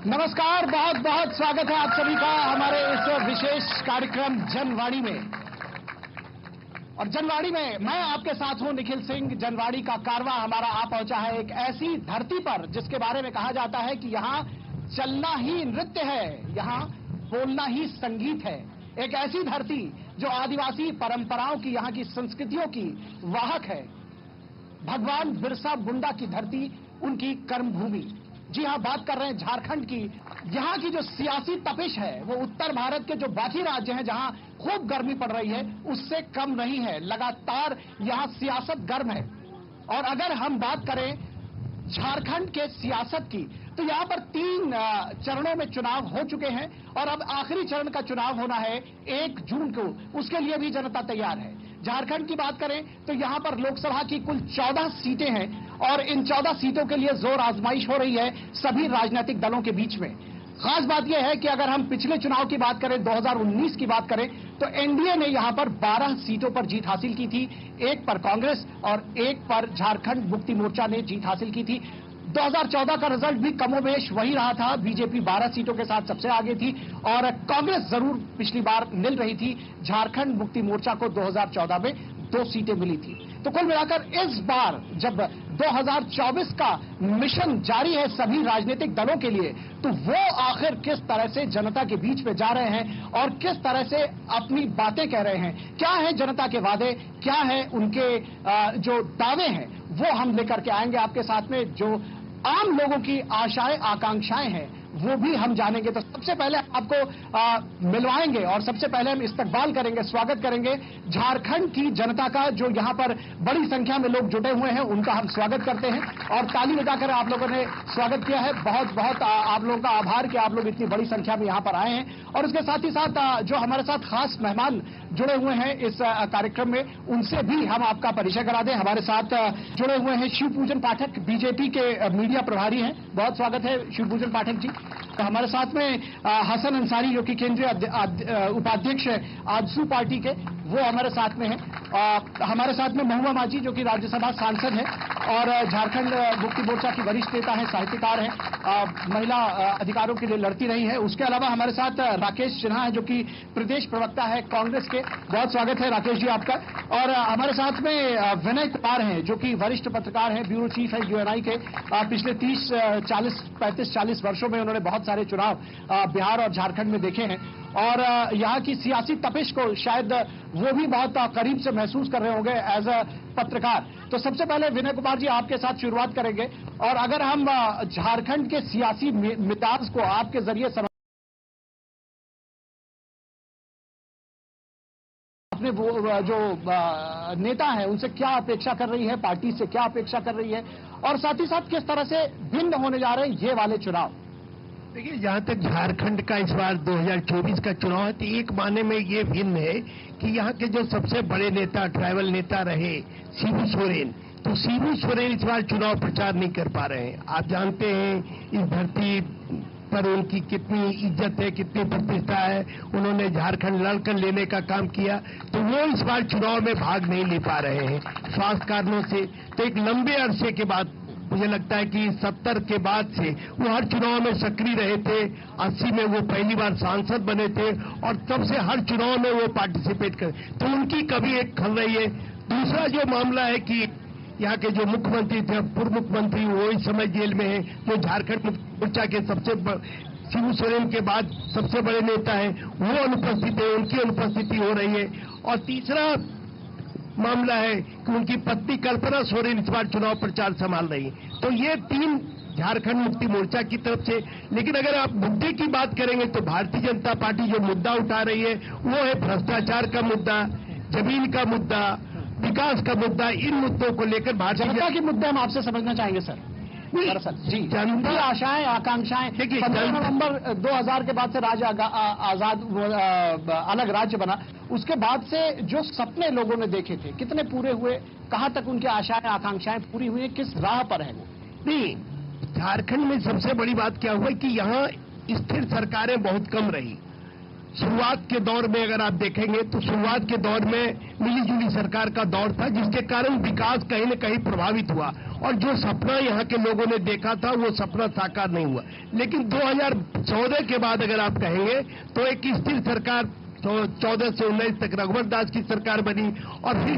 नमस्कार, बहुत बहुत स्वागत है आप सभी का हमारे इस विशेष कार्यक्रम जनवाणी में। और जनवाणी में मैं आपके साथ हूं निखिल सिंह। जनवाणी का कारवां हमारा आ पहुंचा है एक ऐसी धरती पर जिसके बारे में कहा जाता है कि यहां चलना ही नृत्य है, यहां बोलना ही संगीत है। एक ऐसी धरती जो आदिवासी परंपराओं की, यहां की संस्कृतियों की वाहक है। भगवान बिरसा मुंडा की धरती, उनकी कर्मभूमि। जी हां, बात कर रहे हैं झारखंड की। यहां की जो सियासी तपिश है वो उत्तर भारत के जो बाकी राज्य हैं जहां खूब गर्मी पड़ रही है उससे कम नहीं है। लगातार यहां सियासत गर्म है। और अगर हम बात करें झारखंड के सियासत की तो यहां पर 3 चरणों में चुनाव हो चुके हैं और अब आखिरी चरण का चुनाव होना है 1 जून को। उसके लिए भी जनता तैयार है। झारखंड की बात करें तो यहां पर लोकसभा की कुल 14 सीटें हैं और इन 14 सीटों के लिए जोर आजमाइश हो रही है सभी राजनीतिक दलों के बीच में। खास बात यह है कि अगर हम पिछले चुनाव की बात करें, 2019 की बात करें, तो एनडीए ने यहां पर 12 सीटों पर जीत हासिल की थी। 1 पर कांग्रेस और 1 पर झारखंड मुक्ति मोर्चा ने जीत हासिल की थी। 2014 का रिजल्ट भी कमोबेश वही रहा था। बीजेपी 12 सीटों के साथ सबसे आगे थी और कांग्रेस जरूर पिछली बार मिल रही थी। झारखंड मुक्ति मोर्चा को 2014 में 2 सीटें मिली थी। तो कुल मिलाकर इस बार जब 2024 का मिशन जारी है सभी राजनीतिक दलों के लिए, तो वो आखिर किस तरह से जनता के बीच में जा रहे हैं और किस तरह से अपनी बातें कह रहे हैं, क्या है जनता के वादे, क्या है उनके जो दावे हैं, वो हम लेकर के आएंगे आपके साथ में। जो आम लोगों की आशाएं आकांक्षाएं हैं वो भी हम जानेंगे। तो सबसे पहले आपको मिलवाएंगे और सबसे पहले हम इस्तकबाल करेंगे, स्वागत करेंगे झारखंड की जनता का। जो यहां पर बड़ी संख्या में लोग जुटे हुए हैं उनका हम स्वागत करते हैं और ताली बजाकर आप लोगों ने स्वागत किया है। बहुत बहुत आप लोगों का आभार कि आप लोग इतनी बड़ी संख्या में यहां पर आए हैं। और उसके साथ ही साथ जो हमारे साथ खास मेहमान जुड़े हुए हैं इस कार्यक्रम में, उनसे भी हम आपका परिचय करा दें। हमारे साथ जुड़े हुए हैं शिव पूजन पाठक, बीजेपी के मीडिया प्रभारी हैं। बहुत स्वागत है शिव पूजन पाठक जी। तो हमारे साथ में हसन अंसारी जो कि केंद्रीय उपाध्यक्ष है आजसू पार्टी के, वो हमारे साथ में है। हमारे साथ में महुआ माझी जो कि राज्यसभा सांसद है और झारखंड मुक्ति मोर्चा की वरिष्ठ नेता है, साहित्यकार है, महिला अधिकारों के लिए लड़ती रही है। उसके अलावा हमारे साथ राकेश सिन्हा है जो कि प्रदेश प्रवक्ता है कांग्रेस के। बहुत स्वागत है राकेश जी आपका। और हमारे साथ में विनय कुमार हैं जो कि वरिष्ठ पत्रकार हैं, ब्यूरो चीफ है यूएनआई के। पिछले 35-40 वर्षों में उन्होंने बहुत सारे चुनाव बिहार और झारखंड में देखे हैं और यहाँ की सियासी तपिश को शायद वो भी बहुत करीब से महसूस कर रहे होंगे एज अ पत्रकार। तो सबसे पहले विनय कुमार जी आपके साथ शुरुआत करेंगे और अगर हम झारखंड के सियासी मिजाज को आपके जरिए अपने वो जो नेता है उनसे क्या अपेक्षा कर रही है, पार्टी से क्या अपेक्षा कर रही है और साथ ही साथ किस तरह से भिन्न होने जा रहे हैं ये वाले चुनाव। देखिए, जहां तक झारखंड का इस बार 2024 का चुनाव है तो एक मायने में ये भिन्न है कि यहाँ के जो सबसे बड़े नेता, ट्राइबल नेता रहे शिबू सोरेन, तो शिबू सोरेन इस बार चुनाव प्रचार नहीं कर पा रहे हैं। आप जानते हैं इस धरती पर उनकी कितनी इज्जत है, कितनी प्रतिष्ठा है। उन्होंने झारखंड लड़कर लेने का काम किया, तो वो इस बार चुनाव में भाग नहीं ले पा रहे हैं स्वास्थ्य कारणों से। तो एक लंबे अरसे के बाद, मुझे लगता है कि 70 के बाद से वो हर चुनाव में सक्रिय रहे थे। 80 में वो पहली बार सांसद बने थे और तब से हर चुनाव में वो पार्टिसिपेट करे, तो उनकी कभी एक खल रही है। दूसरा जो मामला है कि यहाँ के जो मुख्यमंत्री थे, पूर्व मुख्यमंत्री, वो इस समय जेल में है, जो झारखंड मोर्चा के सबसे शिबू सोरेन के बाद सबसे बड़े नेता है, वो अनुपस्थित है, उनकी अनुपस्थिति हो रही है। और तीसरा मामला है कि उनकी पत्नी कल्पना सोरेन इस बार चुनाव प्रचार संभाल रही है। तो ये 3 झारखंड मुक्ति मोर्चा की तरफ से। लेकिन अगर आप मुद्दे की बात करेंगे तो भारतीय जनता पार्टी जो मुद्दा उठा रही है वो है भ्रष्टाचार का मुद्दा, जमीन का मुद्दा, विकास का मुद्दा। इन मुद्दों को लेकर जनता के मुद्दे हम आपसे समझना चाहेंगे सर। दरअसल जी, जनता आशाएं आकांक्षाएं। देखिए, 15 नवंबर 2000 के बाद से राज्य आजाद अलग राज्य बना, उसके बाद से जो सपने लोगों ने देखे थे कितने पूरे हुए, कहां तक उनकी आशाएं आकांक्षाएं पूरी हुई, किस राह पर है वो? नहीं, झारखंड में सबसे बड़ी बात क्या हुआ कि यहाँ स्थिर सरकारें बहुत कम रही। शुरुआत के दौर में अगर आप देखेंगे तो शुरुआत के दौर में मिलीजुली सरकार का दौर था, जिसके कारण विकास कहीं न कहीं प्रभावित हुआ और जो सपना यहाँ के लोगों ने देखा था वो सपना साकार नहीं हुआ। लेकिन 2014 के बाद अगर आप कहेंगे तो एक स्थिर सरकार 14 से 19 तक रघुवर दास की सरकार बनी, और फिर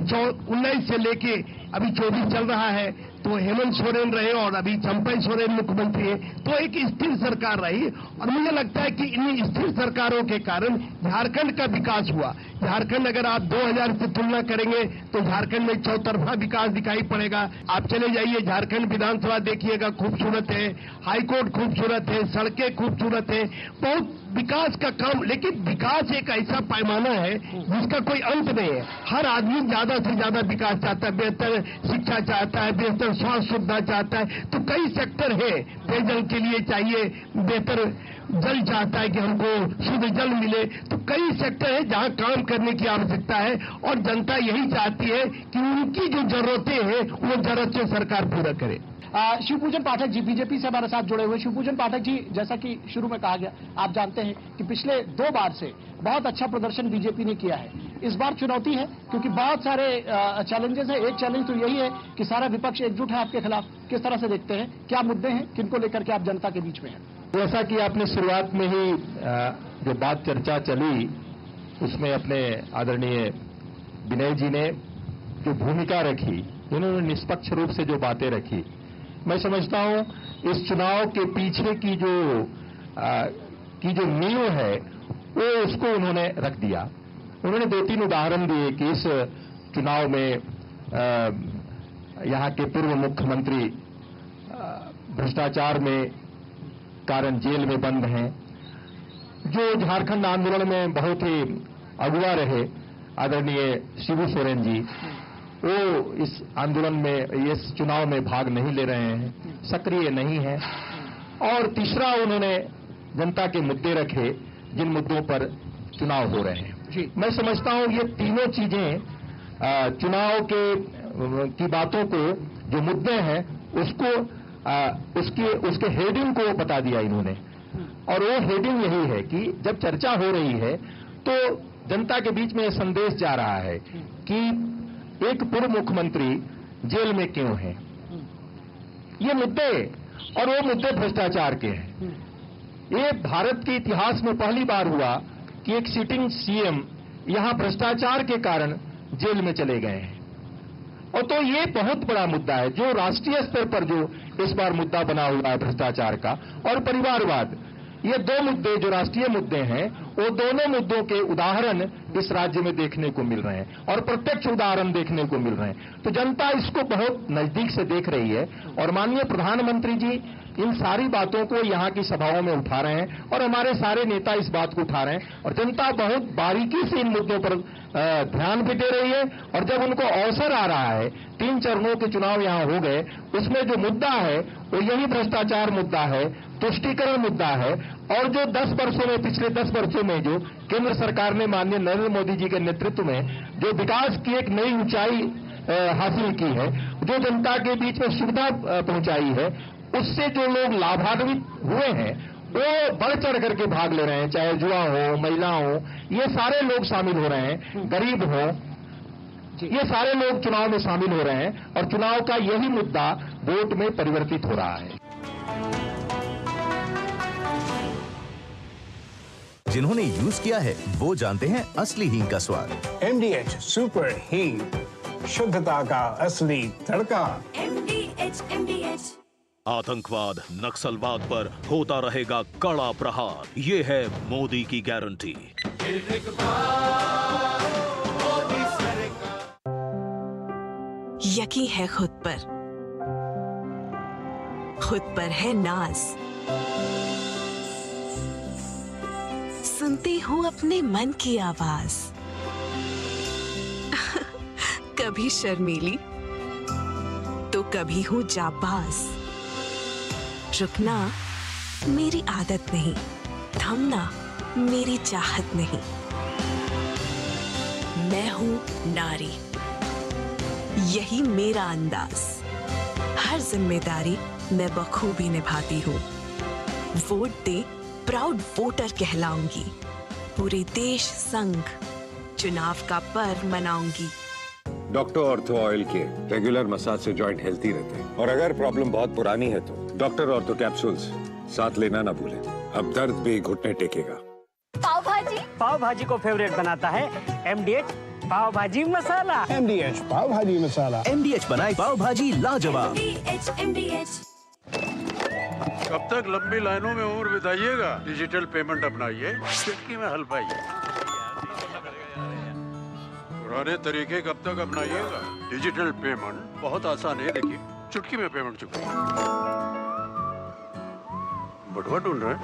19 से लेके अभी 24 चल रहा है तो हेमंत सोरेन रहे और अभी चंपई सोरेन मुख्यमंत्री है, तो एक स्थिर सरकार रही। और मुझे लगता है कि इन स्थिर सरकारों के कारण झारखंड का विकास हुआ। झारखंड अगर आप 2000 से तुलना करेंगे तो झारखंड में चौतरफा विकास दिखाई पड़ेगा। आप चले जाइए झारखंड विधानसभा देखिएगा, खूबसूरत है, हाईकोर्ट खूबसूरत है, सड़कें खूबसूरत है, बहुत विकास का काम। लेकिन विकास एक ऐसा पैमाना है जिसका कोई अंत नहीं है। हर आदमी ज्यादा से ज्यादा विकास चाहता है, बेहतर शिक्षा चाहता है, बेहतर स्वास्थ्य सुविधा चाहता है। तो कई सेक्टर है, पेयजल के लिए चाहिए बेहतर जल चाहता है कि हमको शुद्ध जल मिले। तो कई सेक्टर है जहां काम करने की आवश्यकता है, और जनता यही चाहती है कि उनकी जो जरूरतें हैं वो जरूरतें सरकार पूरा करे। शिवपूजन पाठक जी बीजेपी से हमारे साथ जुड़े हुए। शिवपूजन पाठक जी, जैसा कि शुरू में कहा गया, आप जानते हैं कि पिछले 2 बार से बहुत अच्छा प्रदर्शन बीजेपी ने किया है। इस बार चुनौती है क्योंकि बहुत सारे चैलेंजेस हैं। एक चैलेंज तो यही है कि सारा विपक्ष एकजुट है आपके खिलाफ। किस तरह से देखते हैं, क्या मुद्दे हैं, किनको लेकर के आप जनता के बीच में हैं? जैसा कि आपने शुरुआत में ही जो बात चर्चा चली उसमें अपने आदरणीय विनय जी ने जो भूमिका रखी, उन्होंने निष्पक्ष रूप से जो बातें रखी, मैं समझता हूं इस चुनाव के पीछे की जो नींव है वो उसको उन्होंने रख दिया। उन्होंने 2-3 उदाहरण दिए कि इस चुनाव में यहाँ के पूर्व मुख्यमंत्री भ्रष्टाचार में कारण जेल में बंद हैं। जो झारखंड आंदोलन में बहुत ही अगुवा रहे आदरणीय शिबू सोरेन जी, वो इस आंदोलन में, इस चुनाव में भाग नहीं ले रहे हैं, सक्रिय नहीं है। और तीसरा उन्होंने जनता के मुद्दे रखे जिन मुद्दों पर चुनाव हो रहे हैं। मैं समझता हूं ये तीनों चीजें चुनाव की बातों को, जो मुद्दे हैं उसको उसके हेडिंग को बता दिया इन्होंने। और वो हेडिंग यही है कि जब चर्चा हो रही है तो जनता के बीच में यह संदेश जा रहा है कि एक पूर्व मुख्यमंत्री जेल में क्यों है, ये मुद्दे, और वो मुद्दे भ्रष्टाचार के हैं। ये भारत के इतिहास में पहली बार हुआ कि एक सिटिंग सीएम यहां भ्रष्टाचार के कारण जेल में चले गए हैं। और तो ये बहुत बड़ा मुद्दा है जो राष्ट्रीय स्तर पर जो इस बार मुद्दा बना हुआ है भ्रष्टाचार का और परिवारवाद। ये 2 मुद्दे जो राष्ट्रीय मुद्दे हैं, वो दोनों मुद्दों के उदाहरण इस राज्य में देखने को मिल रहे हैं और प्रत्यक्ष उदाहरण देखने को मिल रहे हैं। तो जनता इसको बहुत नजदीक से देख रही है और माननीय प्रधानमंत्री जी इन सारी बातों को यहाँ की सभाओं में उठा रहे हैं और हमारे सारे नेता इस बात को उठा रहे हैं और जनता बहुत बारीकी से इन मुद्दों पर ध्यान भी दे रही है। और जब उनको अवसर आ रहा है, 3 चरणों के चुनाव यहाँ हो गए, उसमें जो मुद्दा है वो यही भ्रष्टाचार मुद्दा है, तुष्टीकरण मुद्दा है। और जो 10 वर्षों में, पिछले 10 वर्षों में जो केंद्र सरकार ने माननीय नरेंद्र मोदी जी के नेतृत्व में जो विकास की एक नई ऊंचाई हासिल की है, जो जनता के बीच में सुविधा पहुंचाई है, उससे जो लोग लाभान्वित हुए हैं वो बढ़ चढ़ करके भाग ले रहे हैं, चाहे युवा हो, महिला हो, ये सारे लोग शामिल हो रहे हैं, गरीब हो, ये सारे लोग चुनाव में शामिल हो रहे हैं और चुनाव का यही मुद्दा वोट में परिवर्तित हो रहा है। जिन्होंने यूज किया है वो जानते हैं असली हींग का स्वाद। MDH सुपर हींग, शुद्धता का असली तड़का। MDH। आतंकवाद, नक्सलवाद पर होता रहेगा कड़ा प्रहार, ये है मोदी की गारंटी। यकीन है खुद पर है नाज। सुनती हूँ अपने मन की आवाज। कभी शर्मीली तो कभी हूँ जाबाज। रुकना मेरी आदत नहीं, थमना मेरी चाहत नहीं। मैं हूँ नारी, यही मेरा अंदाज। हर जिम्मेदारी मैं बखूबी निभाती हूँ। वोट दे, प्राउड वोटर कहलाऊंगी। पूरे देश संग चुनाव का पर्व मनाऊंगी। डॉक्टर ऑर्थो ऑयल के रेगुलर मसाज से जॉइंट हेल्थी रहते हैं। और अगर प्रॉब्लम बहुत पुरानी है तो डॉक्टर ऑर्थो कैप्सूल्स साथ लेना ना भूलें। अब दर्द भी घुटने टेकेगा। पाव भाजी को फेवरेट बनाता है MDH पाव भाजी मसाला। MDH पाव भाजी मसाला। MDH बनाई पाव भाजी लाजवाब। कब तक लंबी लाइनों में उम्र बिताइएगा? डिजिटल पेमेंट अपनाइए, चुटकी में हल पाइए। पुराने तरीके कब तक अपनाइएगा? डिजिटल पेमेंट बहुत आसान है। देखिए, चुटकी में पेमेंट चुकाइए। बटुआ ढूंढ रहे हैं?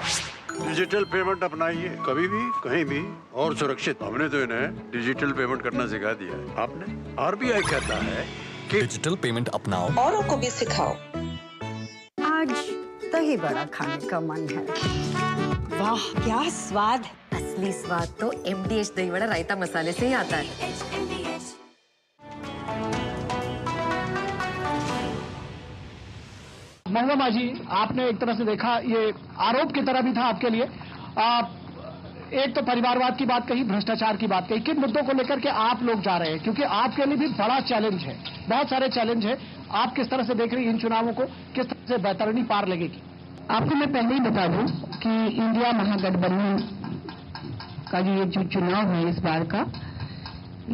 डिजिटल पेमेंट अपनाइए, कभी भी कहीं भी और सुरक्षित। हमने तो इन्हें डिजिटल पेमेंट करना सिखा दिया है। आपने? RBI कहता है कि डिजिटल पेमेंट अपनाओ, औरों को भी सिखाओ। आज दही बड़ा खाने का मन है। वाह क्या स्वाद! असली स्वाद तो MDH दही बड़ा रायता मसाले से ही आता है। महबूबा जी, आपने एक तरह से देखा, ये आरोप की तरह भी था आपके लिए। एक तो परिवारवाद की बात कही, भ्रष्टाचार की बात कही। किन मुद्दों को लेकर के आप लोग जा रहे हैं? क्योंकि आपके लिए भी बड़ा चैलेंज है, बहुत सारे चैलेंज है। आप किस तरह से देख रही हैं इन चुनावों को? किस तरह से बैतरणी पार लगेगी? आपको मैं पहले ही बता दूं कि इंडिया महागठबंधन का ये जो चुनाव है इस बार का,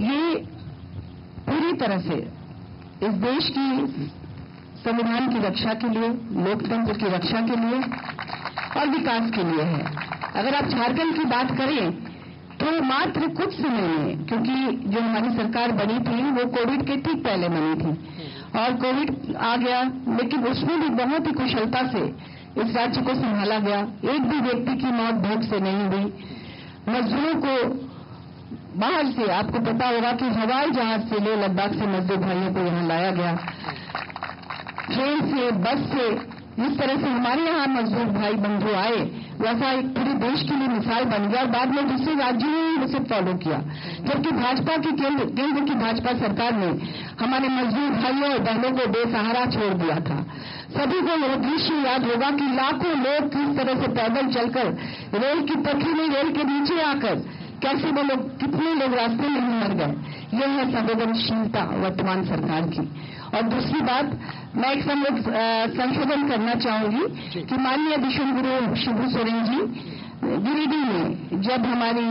ये पूरी तरह से इस देश की संविधान की रक्षा के लिए, लोकतंत्र की रक्षा के लिए और विकास के लिए है। अगर आप झारखंड की बात करें तो मात्र कुछ समय में, क्योंकि जो हमारी सरकार बनी थी वो कोविड के ठीक पहले बनी थी और कोविड आ गया, लेकिन उसमें भी बहुत ही कुशलता से इस राज्य को संभाला गया। एक भी व्यक्ति की मौत भूख से नहीं हुई। मजदूरों को बाहर से, आपको पता होगा कि हवाई जहाज से ले लद्दाख से मजदूर भाइयों को यहाँ लाया गया, ट्रेन से, बस से। जिस तरह से हमारे यहाँ मजदूर भाई बंधु आए, वैसा एक पूरे देश के लिए मिसाल बन गया और बाद में दूसरे राज्यों ने उसे फॉलो किया। जबकि भाजपा की केंद्र की भाजपा सरकार ने हमारे मजदूर भाइयों और बहनों को बेसहारा छोड़ दिया था। सभी को यह दृश्य याद होगा कि लाखों लोग किस तरह से पैदल चलकर रेल की पटरी में, रेल के नीचे आकर कैसे वो लोग, कितने लोग रास्ते में ही मर गए। यह है संवेदनशीलता वर्तमान सरकार की। और दूसरी बात, मैं एक संशोधन करना चाहूंगी कि माननीय विश्वगुरु शिबू सोरेन जी गिरिडीह में, जब हमारी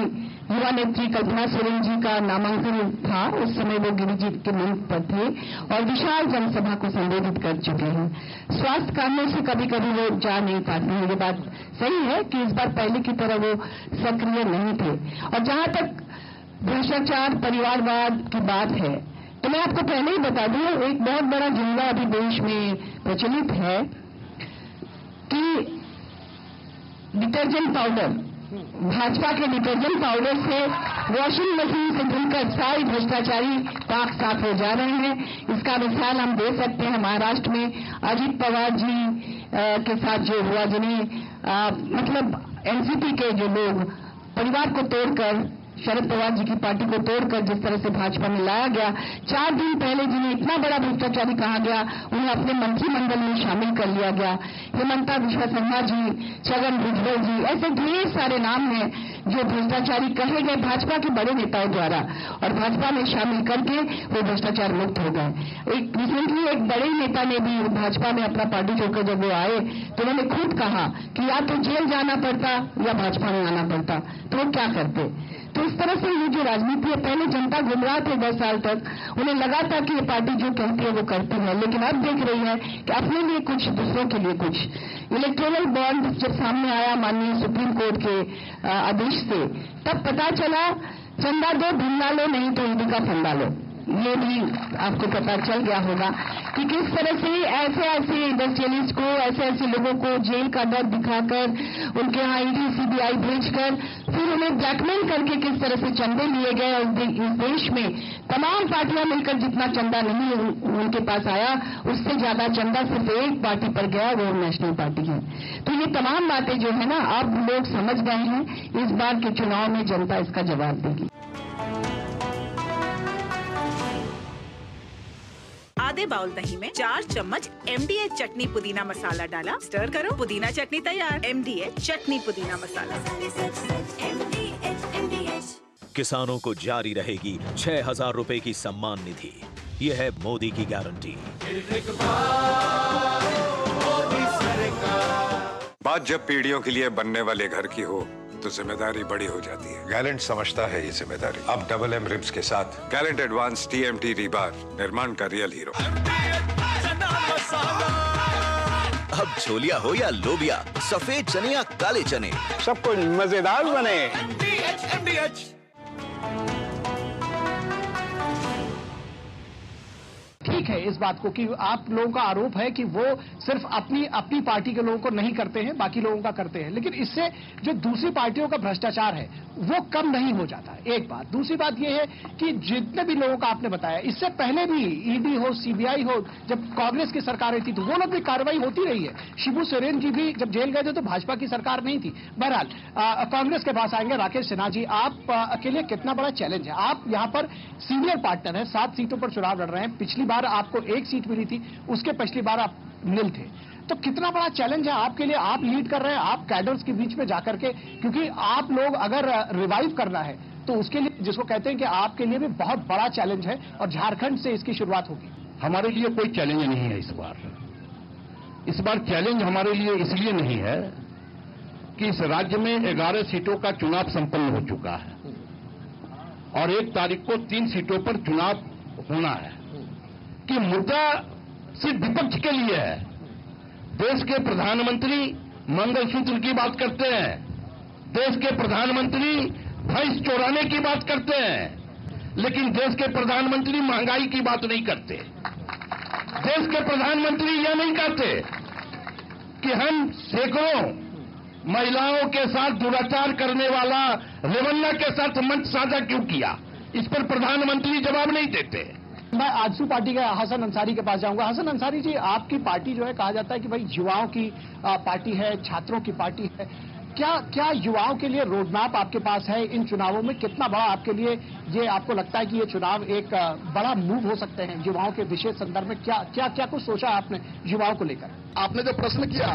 युवा नेत्री कल्पना सोरेन जी का नामांकन था, उस समय वो गिरिडीह के मंच पर थे और विशाल जनसभा को संबोधित कर चुके हैं। स्वास्थ्य कारणों से कभी कभी वो जा नहीं पाते हैं, ये बात सही है कि इस बार पहले की तरह वो सक्रिय नहीं थे। और जहां तक भ्रष्टाचार, परिवारवाद की बात है, तो मैं आपको पहले ही बता दूं, एक बहुत बड़ा जुमला अभी देश में प्रचलित है कि डिटर्जेंट पाउडर, भाजपा के डिटर्जेंट पाउडर से वॉशिंग मशीन से धुलकर सारे भ्रष्टाचारी पाक साफ हो जा रहे हैं। इसका मिसाल हम दे सकते हैं महाराष्ट्र में अजित पवार जी के साथ जो हुआ, जिन्हें मतलब एनसीपी के जो लोग परिवार को तोड़कर, शरद पवार जी की पार्टी को तोड़कर जिस तरह से भाजपा में लाया गया, 4 दिन पहले जिन्हें इतना बड़ा भ्रष्टाचारी कहा गया, उन्हें अपने मंत्रिमंडल में शामिल कर लिया गया। हेमंता बिश्वा शर्मा जी, छगन भुजबल जी, ऐसे ढेर सारे नाम हैं जो भ्रष्टाचारी कहे गए भाजपा के बड़े नेताओं द्वारा, और भाजपा में शामिल करके वो भ्रष्टाचार मुक्त हो गए। एक रिसेंटली एक बड़े नेता ने भी भाजपा में अपना पार्टी छोड़कर जब वो आए तो उन्होंने खुद कहा कि या तो जेल जाना पड़ता या भाजपा में आना पड़ता, तो वो क्या करते। तो इस तरह से ये जो राजनीति है, पहले जनता गुमराह थे 10 साल तक, उन्हें लगा था कि ये पार्टी जो कहती है वो करती है, लेकिन अब देख रही है कि अपने लिए कुछ, दूसरों के लिए कुछ। इलेक्टोरल बॉन्ड जब सामने आया माननीय सुप्रीम कोर्ट के आदेश से, तब पता चला चंदा दो ढूंढा लो, नहीं तो ईडी का फंदा लो। ये भी आपको पता चल गया होगा कि किस तरह से ऐसे इंडस्ट्रियलिस्ट को, ऐसे लोगों को जेल का डर दिखाकर, उनके यहाँ ईडी सीबीआई भेजकर, फिर उन्हें ब्लैकमेल करके किस तरह से चंदे लिए गए। और इस देश में तमाम पार्टियां मिलकर जितना चंदा नहीं उनके पास आया, उससे ज्यादा चंदा सिर्फ एक पार्टी पर गया, वो नेशनल पार्टी है। तो ये तमाम बातें जो है ना, अब लोग समझ गए हैं। इस बार के चुनाव में जनता इसका जवाब देगी। आधे बाउल दही में 4 चम्मच MDH चटनी पुदीना मसाला डाला, स्टर करो, पुदीना चटनी तैयार। MDH चटनी पुदीना मसाला। किसानों को जारी रहेगी 6,000 रुपए की सम्मान निधि। यह है मोदी की गारंटी। बात जब पीढ़ियों के लिए बनने वाले घर की हो तो जिम्मेदारी बड़ी हो जाती है। गैलेंट समझता है ये जिम्मेदारी। अब डबल एम रिब्स के साथ गैलेंट एडवांस TMT रीबार, निर्माण का रियल हीरो। अब छोलिया हो या लोबिया, सफेद चने या काले चने, सब कुछ मजेदार बने। ठीक है इस बात को कि आप लोगों का आरोप है कि वो सिर्फ अपनी पार्टी के लोगों को नहीं करते हैं, बाकी लोगों का करते हैं, लेकिन इससे जो दूसरी पार्टियों का भ्रष्टाचार है वो कम नहीं हो जाता है। एक बात। दूसरी बात यह है कि जितने भी लोगों का आपने बताया, इससे पहले भी ईडी हो, CBI हो, जब कांग्रेस की सरकार थी तो वो लोग भी कार्रवाई होती रही है। शिबू सोरेन जी भी जब जेल गए थे तो भाजपा की सरकार नहीं थी। बहरहाल कांग्रेस के पास आएंगे। राकेश सिन्हा जी, आप के लिए कितना बड़ा चैलेंज है? आप यहाँ पर सीनियर पार्टनर हैं, 7 सीटों पर चुनाव लड़ रहे हैं। पिछली बार आपको 1 सीट मिली थी, उसके पिछली बार आप निल थे, तो कितना बड़ा चैलेंज है आपके लिए? आप लीड कर रहे हैं, आप कैडर्स के बीच में जाकर के, क्योंकि आप लोग अगर रिवाइव करना है तो उसके लिए, जिसको कहते हैं कि आपके लिए भी बहुत बड़ा चैलेंज है और झारखंड से इसकी शुरुआत होगी। हमारे लिए कोई चैलेंज नहीं है इस बार चैलेंज हमारे लिए इसलिए नहीं है कि इस राज्य में 11 सीटों का चुनाव संपन्न हो चुका है और 1 तारीख को 3 सीटों पर चुनाव होना है। कि मुद्दा सिर्फ विपक्ष के लिए है। देश के प्रधानमंत्री मंगलसूत्र की बात करते हैं, देश के प्रधानमंत्री भैंस चोराने की बात करते हैं, लेकिन देश के प्रधानमंत्री महंगाई की बात नहीं करते। देश के प्रधानमंत्री यह नहीं कहते कि हम सैकड़ों महिलाओं के साथ दुराचार करने वाला रेवन्ना के साथ मंच साझा क्यों किया। इस पर प्रधानमंत्री जवाब नहीं देते। मैं आजसू पार्टी के हसन अंसारी के पास जाऊंगा। हसन अंसारी जी, आपकी पार्टी जो है, कहा जाता है कि भाई युवाओं की पार्टी है, छात्रों की पार्टी है। क्या युवाओं के लिए रोड मैप आपके पास है इन चुनावों में? कितना बड़ा आपके लिए ये आपको लगता है कि ये चुनाव एक बड़ा मूव हो सकते हैं युवाओं के विशेष संदर्भ में? क्या कुछ सोचा आपने युवाओं को लेकर? आपने जो प्रश्न किया,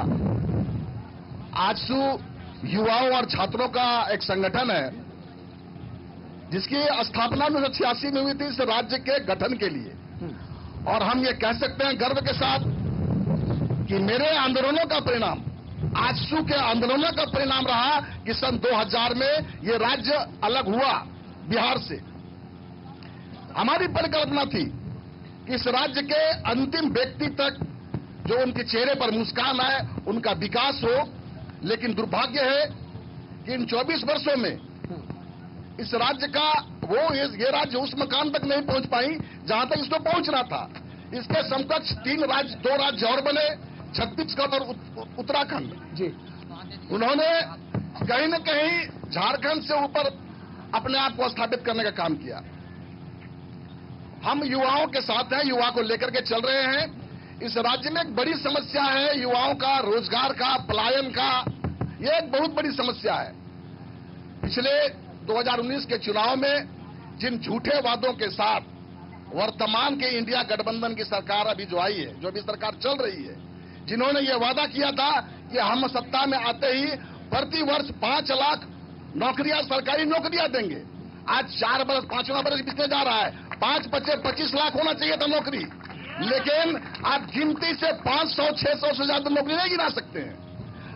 आजसू युवाओं और छात्रों का एक संगठन है जिसकी स्थापना 1986 में हुई थी इस राज्य के गठन के लिए। और हम ये कह सकते हैं गर्व के साथ कि मेरे आंदोलनों का परिणाम, आजसू के आंदोलनों का परिणाम रहा कि सन 2000 में ये राज्य अलग हुआ बिहार से। हमारी परिकल्पना थी कि इस राज्य के अंतिम व्यक्ति तक जो उनके चेहरे पर मुस्कान आए, उनका विकास हो। लेकिन दुर्भाग्य है कि इन 24 वर्षों में इस राज्य का ये राज्य उस मकाम तक नहीं पहुंच पाई जहां तक इसको पहुंचना था। इसके समकक्ष 2 राज्य और बने, छत्तीसगढ़ और उत्तराखंड जी। उन्होंने कहीं न कहीं झारखंड से ऊपर अपने आप को स्थापित करने का काम किया। हम युवाओं के साथ हैं, युवा को लेकर के चल रहे हैं। इस राज्य में एक बड़ी समस्या है युवाओं का, रोजगार का, पलायन का। ये एक बहुत बड़ी समस्या है। पिछले 2019 के चुनाव में जिन झूठे वादों के साथ वर्तमान के इंडिया गठबंधन की सरकार अभी जो आई है, जो अभी सरकार चल रही है, जिन्होंने ये वादा किया था कि हम सत्ता में आते ही प्रति वर्ष 5 लाख नौकरियां, सरकारी नौकरियां देंगे। आज 4 बरस, 5वां बरस बीतने जा रहा है, 5 बचे 25 लाख होना चाहिए था नौकरी। लेकिन आप गिनती से 500-600 से ज्यादा नौकरी नहीं गिना सकते हैं।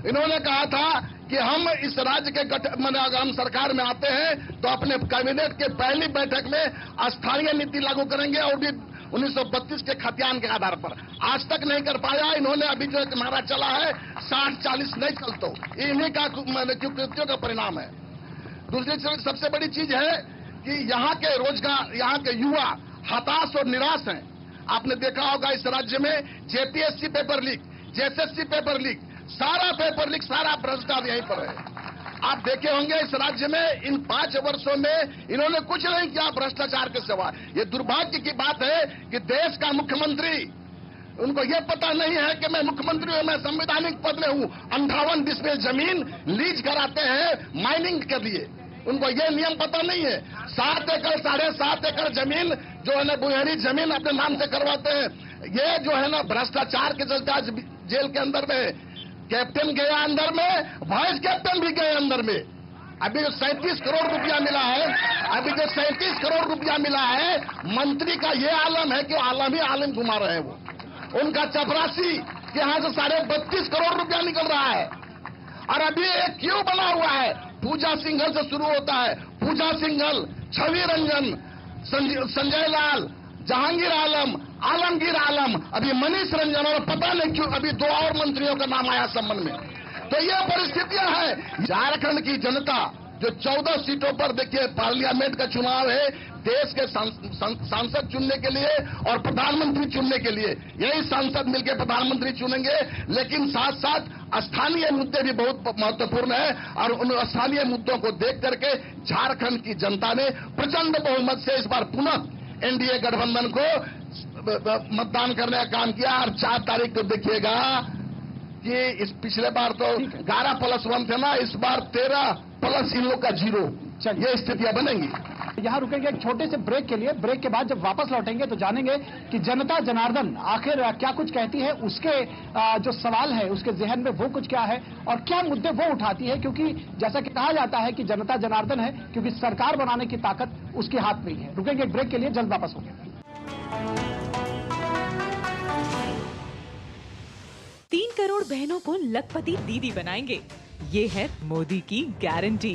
इन्होंने कहा था कि हम इस राज्य के अगर हम सरकार में आते हैं तो अपने कैबिनेट के पहली बैठक में स्थानीय नीति लागू करेंगे और भी 1932 के खतियान के आधार पर। आज तक नहीं कर पाया। इन्होंने अभी जो हमारा चला है 60-40 नहीं चलता, इन्हीं का कृत्यों का परिणाम है। दूसरी सबसे बड़ी चीज है कि यहाँ के रोजगार, यहाँ के युवा हताश और निराश हैं। आपने देखा होगा इस राज्य में JPSC paper leak, JSSC paper leak, सारा पेपर लीक, सारा भ्रष्टाचार यहीं पर है। आप देखे होंगे इस राज्य में इन 5 वर्षों में इन्होंने कुछ नहीं किया भ्रष्टाचार के सिवा। ये दुर्भाग्य की बात है कि देश का मुख्यमंत्री, उनको ये पता नहीं है कि मैं मुख्यमंत्री हूं, मैं संवैधानिक पद में हूं। 58 डिसमिल जमीन लीज कराते हैं माइनिंग के लिए, उनको ये नियम पता नहीं है। 7 एकड़ 7.5 एकड़ जमीन जो है ना, बुहरी जमीन अपने नाम से करवाते हैं। ये जो है ना भ्रष्टाचार के चलते आज जेल के अंदर में कैप्टन गया अंदर में, वाइस कैप्टन भी गए अंदर में। अभी जो 37 करोड़ रुपया मिला है, अभी जो 37 करोड़ रुपया मिला है, मंत्री का ये आलम है कि आलम ही आलम घुमा रहे हैं वो। उनका चपरासी के यहां से 32.5 करोड़ रुपया निकल रहा है। और अभी एक क्यों बना हुआ है, पूजा सिंघल से शुरू होता है, पूजा सिंघल, छवि रंजन, संजय लाल, जहांगीर आलम, आलमगीर आलम, अभी मनीष रंजन, और पता नहीं क्यों अभी 2 और मंत्रियों का नाम आया संबंध में। तो ये परिस्थितियां हैं। झारखंड की जनता जो 14 सीटों पर, देखिए पार्लियामेंट का चुनाव है, देश के सांसद चुनने के लिए और प्रधानमंत्री चुनने के लिए, यही सांसद मिलकर प्रधानमंत्री चुनेंगे। लेकिन साथ साथ स्थानीय मुद्दे भी बहुत महत्वपूर्ण है और उन स्थानीय मुद्दों को देख करके झारखंड की जनता ने प्रचंड बहुमत से इस बार पुनः एनडीए गठबंधन को मतदान करने का काम किया। और 4 तारीख को देखिएगा कि इस पिछले बार तो 11+1 थे ना, इस बार 13+ इन लोग का 0। ये स्थितियां बनेंगी। यहाँ रुकेंगे एक छोटे से ब्रेक के लिए। ब्रेक के बाद जब वापस लौटेंगे तो जानेंगे कि जनता जनार्दन आखिर क्या कुछ कहती है, उसके जो सवाल है उसके जहन में वो कुछ क्या है और क्या मुद्दे वो उठाती है। क्योंकि जैसा कि कहा जाता है कि जनता जनार्दन है, क्योंकि सरकार बनाने की ताकत उसके हाथ में ही है। रुकेंगे एक ब्रेक के लिए, जल्द वापस होंगे। 3 करोड़ बहनों को लखपति दीदी बनाएंगे, ये है मोदी की गारंटी।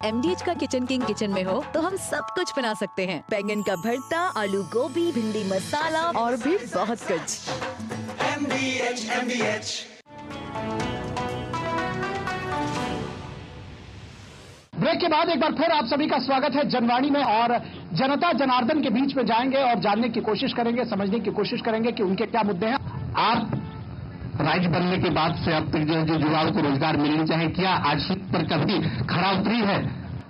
MDH का किचन किंग किचन में हो तो हम सब कुछ बना सकते हैं। बैंगन का भरता, आलू गोभी, भिंडी मसाला और भी बहुत कुछ। MDH। ब्रेक के बाद एक बार फिर आप सभी का स्वागत है जनवाणी में। और जनता जनार्दन के बीच में जाएंगे और जानने की कोशिश करेंगे, समझने की कोशिश करेंगे कि उनके क्या मुद्दे हैं। आप राज्य बनने के बाद से अब तक जो युवाओं को रोजगार मिलनी चाहिए, क्या आज सीट पर कभी खरा उतरी है?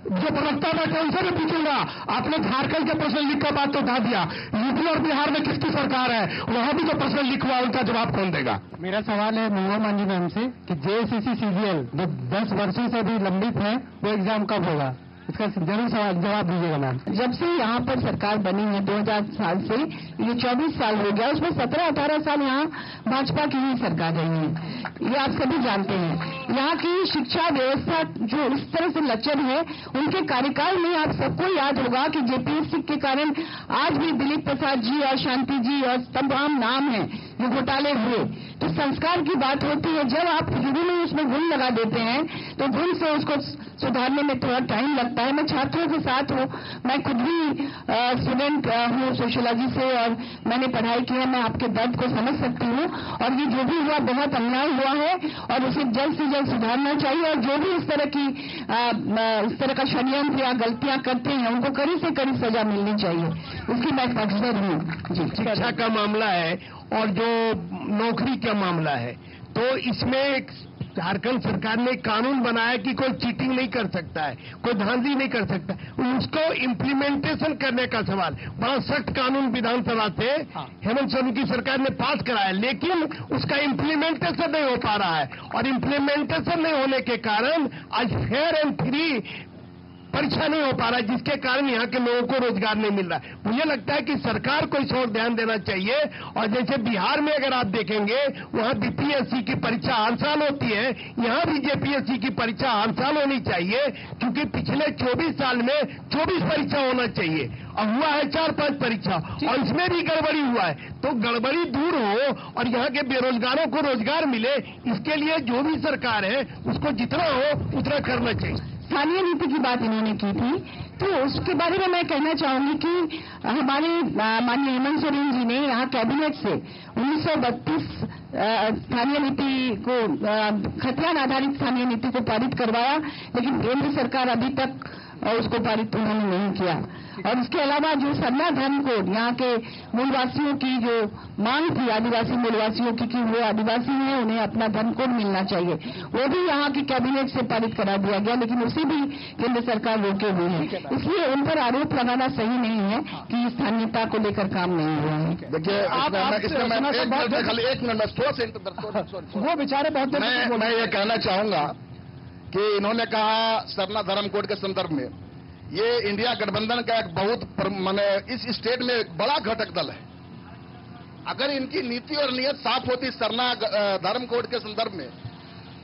जो प्रवक्ता मैं कौन से में पूछूंगा? आपने झारखंड के प्रश्न लिख कर बात तो उठा दिया। यूपी और बिहार में किसकी सरकार है, वहां भी जो प्रश्न लिखवा उनका जवाब कौन देगा? मेरा सवाल है मंगवा मांझी मैम से कि JSCC CGL जो 10 वर्षों से भी लंबित है, वो एग्जाम कब होगा? इसका जरूर जवाब दीजिएगा मैम। जब से यहाँ पर सरकार बनी है 2000 साल से, ये 24 साल हो गया, उसमें 17-18 साल यहाँ भाजपा की ही सरकार रही है, ये आप सभी जानते हैं। यहाँ की शिक्षा व्यवस्था जो इस तरह से लचर है, उनके कार्यकाल में आप सबको याद होगा कि JPSC के कारण आज भी दिलीप प्रसाद जी और शांति जी और तमाम नाम है जो घोटाले हुए। तो संस्कार की बात होती है, जब आप शुरू में उसमें गुण लगा देते हैं तो गुण से उसको सुधारने में थोड़ा टाइम लगता है। मैं छात्रों के साथ हूँ, मैं खुद भी स्टूडेंट हूँ सोशियोलॉजी से और मैंने पढ़ाई की है, मैं आपके दर्द को समझ सकती हूँ। और ये जो भी हुआ बहुत अन्याय हुआ है और उसे जल्द से जल्द सुधारना चाहिए। और जो भी इस तरह का षड्यंत्र या गलतियां करते हैं उनको कड़ी से कड़ी सजा मिलनी चाहिए, उसकी मैं पक्षधर हूँ जी। शिक्षा का मामला है और जो नौकरी का मामला है, तो इसमें झारखंड सरकार ने कानून बनाया कि कोई चीटिंग नहीं कर सकता है, कोई धांधली नहीं कर सकता। उसको इम्प्लीमेंटेशन करने का सवाल, बड़ा सख्त कानून विधानसभा से हेमंत सोरेन की सरकार ने पास कराया, लेकिन उसका इम्प्लीमेंटेशन नहीं हो पा रहा है। और इम्प्लीमेंटेशन नहीं होने के कारण आज फेयर एंड फ्री परीक्षा नहीं हो पा रहा है, जिसके कारण यहाँ के लोगों को रोजगार नहीं मिल रहा है। मुझे लगता है कि सरकार को इस ओर ध्यान देना चाहिए। और जैसे बिहार में अगर आप देखेंगे, वहाँ BPSC की परीक्षा हर साल होती है, यहाँ भी JPSC की परीक्षा हर साल होनी चाहिए, क्योंकि पिछले 24 साल में 24 परीक्षा होना चाहिए और हुआ है 4-5 परीक्षा, और इसमें भी गड़बड़ी हुआ है। तो गड़बड़ी दूर हो और यहाँ के बेरोजगारों को रोजगार मिले, इसके लिए जो भी सरकार है उसको जितना हो उतना करना चाहिए। स्थानीय नीति की बात इन्होंने की थी, तो उसके बारे में मैं कहना चाहूंगी कि हमारे माननीय हेमंत सोरेन जी ने यहाँ कैबिनेट से 1932 स्थानीय नीति को, खतियान आधारित स्थानीय नीति को पारित करवाया, लेकिन केंद्र सरकार अभी तक उसको पारित उन्होंने नहीं किया। और इसके अलावा जो सरना धर्म कोड, यहाँ के मूलवासियों की जो मांग थी, आदिवासी मूलवासियों की कि वो आदिवासी हैं, उन्हें अपना धर्म कोड मिलना चाहिए, वो भी यहाँ की कैबिनेट से पारित करा दिया गया, लेकिन उसे भी केंद्र सरकार रोके हुए है। इसलिए उन पर आरोप लगाना सही नहीं है कि स्थानीयता को लेकर काम नहीं हुआ है। देखिए, एक मिनट में थोड़ा सा वो बेचारे बहुत, मैं ये कहना चाहूंगा कि इन्होंने कहा सरना धर्म कोड के संदर्भ में, ये इंडिया गठबंधन का एक बहुत माने इस स्टेट में एक बड़ा घटक दल है। अगर इनकी नीति और नियत साफ होती सरना धर्म कोड के संदर्भ में,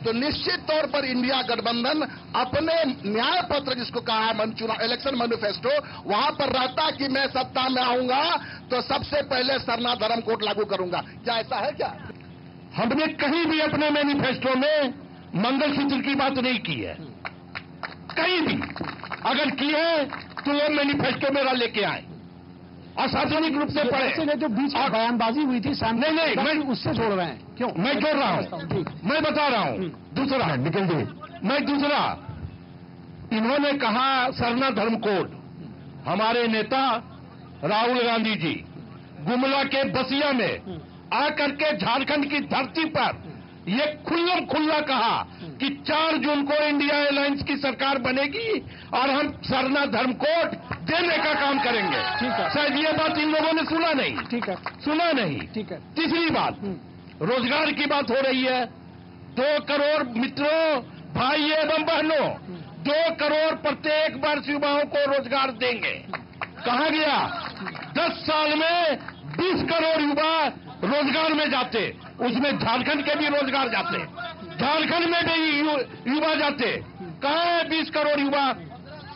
तो निश्चित तौर पर इंडिया गठबंधन अपने न्याय पत्र, जिसको कहा है चुनाव इलेक्शन मैनिफेस्टो, वहां पर रहता कि मैं सत्ता में आऊंगा तो सबसे पहले सरना धर्म कोड लागू करूंगा। क्या ऐसा है क्या? हमने कहीं भी अपने मैनिफेस्टो में मंगलसूत्र की बात नहीं की है, कहीं भी। अगर की है तो वो मैनिफेस्टो मेरा लेके आए और सार्वजनिक रूप से पढ़े। जो बीच में बयानबाजी हुई थी नहीं, मैं उससे जोड़ रहे हैं। क्यों? मैं जोड़ रहा हूं, मैं बता रहा हूं। दूसरा निकल दे, मैं दूसरा, इन्होंने कहा सरना धर्म कोड। हमारे नेता राहुल गांधी जी गुमला के बसिया में आकर के झारखंड की धरती पर ये खुल्लम खुल्ला कहा कि 4 जून को इंडिया अलायंस की सरकार बनेगी और हम सरना धर्म कोड देने का काम करेंगे। ठीक है। शायद ये बात इन लोगों ने सुना नहीं। ठीक है, सुना नहीं। ठीक है। तीसरी बात, रोजगार की बात हो रही है। 2 करोड़ मित्रों, भाई एवं बहनों, 2 करोड़ प्रत्येक वर्ष युवाओं को रोजगार देंगे। कहा गया 10 साल में 20 करोड़ युवा रोजगार में जाते, उसमें झारखंड के भी रोजगार जाते, झारखंड में भी युवा जाते। कहाँ है 20 करोड़ युवा?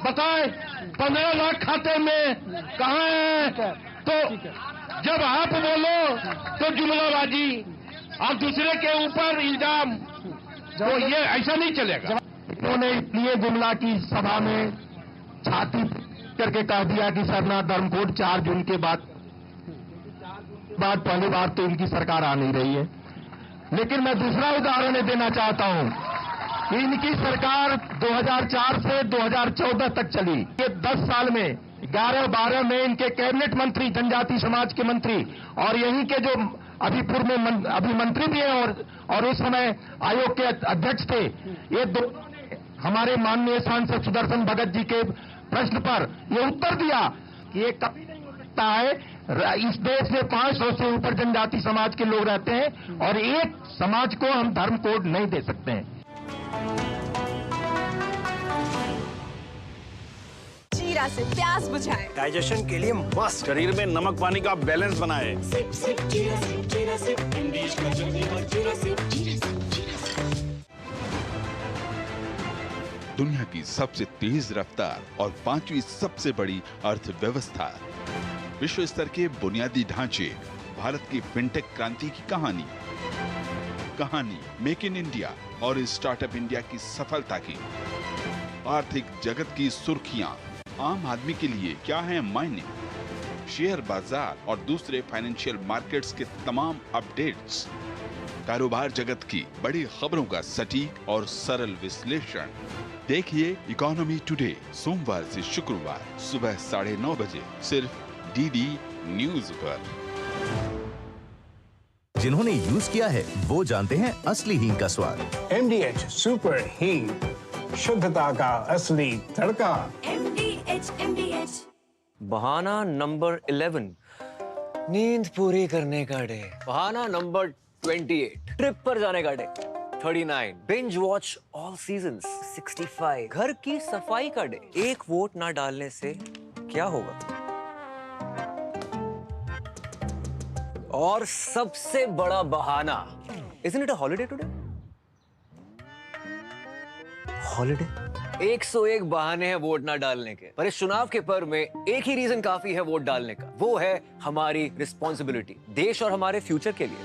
बताएं। 15 लाख खाते में कहाँ है? तो जब आप बोलो तो जुमलाबाजी और दूसरे के ऊपर इल्जाम, तो ये ऐसा नहीं चलेगा। उन्होंने इसलिए जुमला की सभा में छाती करके कह दिया कि सरना धर्म कोड 4 जून के बाद पहली बार तो इनकी सरकार आ नहीं रही है। लेकिन मैं दूसरा उदाहरण देना चाहता हूं कि इनकी सरकार 2004 से 2014 तक चली। ये 10 साल में 11-12 में इनके कैबिनेट मंत्री जनजाति समाज के मंत्री और यहीं के जो अभी पूर्व में अभी मंत्री भी हैं और उस समय आयोग के अध्यक्ष थे, ये दो हमारे माननीय सांसद सुदर्शन भगत जी के प्रश्न पर ये उत्तर दिया कि ये कभी नहीं हो सकता है। इस देश में 500 से ऊपर जनजाति समाज के लोग रहते हैं और एक समाज को हम धर्म कोड नहीं दे सकते हैं। जीरा से प्यास बुझाए, डाइजेशन के लिए मस्त, शरीर में नमक पानी का बैलेंस बनाए। सिप सिप जीरा सिप, जीरा सिप, इंग्लिश का चटनी और जीरा सिप, जीरा सिप, जीरा सिप। दुनिया की सबसे तेज रफ्तार और 5वीं सबसे बड़ी अर्थव्यवस्था, विश्व स्तर के बुनियादी ढांचे, भारत की फिनटेक क्रांति की कहानी मेक इन इंडिया और स्टार्टअप इंडिया की सफलता की, आर्थिक जगत की सुर्खियां, आम आदमी के लिए क्या है मायने, शेयर बाजार और दूसरे फाइनेंशियल मार्केट्स के तमाम अपडेट्स, कारोबार जगत की बड़ी खबरों का सटीक और सरल विश्लेषण। देखिए इकोनॉमी टुडे सोमवार से शुक्रवार सुबह 9:30 बजे सिर्फ डीडी न्यूज पर। जिन्होंने यूज किया है वो जानते हैं असली हींग का स्वाद। MDH सुपर हींग, शुद्धता का असली तड़का। MDH। बहाना नंबर 11, नींद पूरी करने का डे। बहाना नंबर 28, ट्रिप पर जाने का day. 39, binge watch all seasons. 65, घर की सफाई का डे। एक वोट ना डालने से क्या होगा? और सबसे बड़ा बहाना, isn't it a holiday today? Holiday. 101 बहाने हैं वोट ना डालने के, पर इस चुनाव के पर्व में एक ही रीजन काफी है वोट डालने का, वो है हमारी रिस्पॉन्सिबिलिटी, देश और हमारे फ्यूचर के लिए।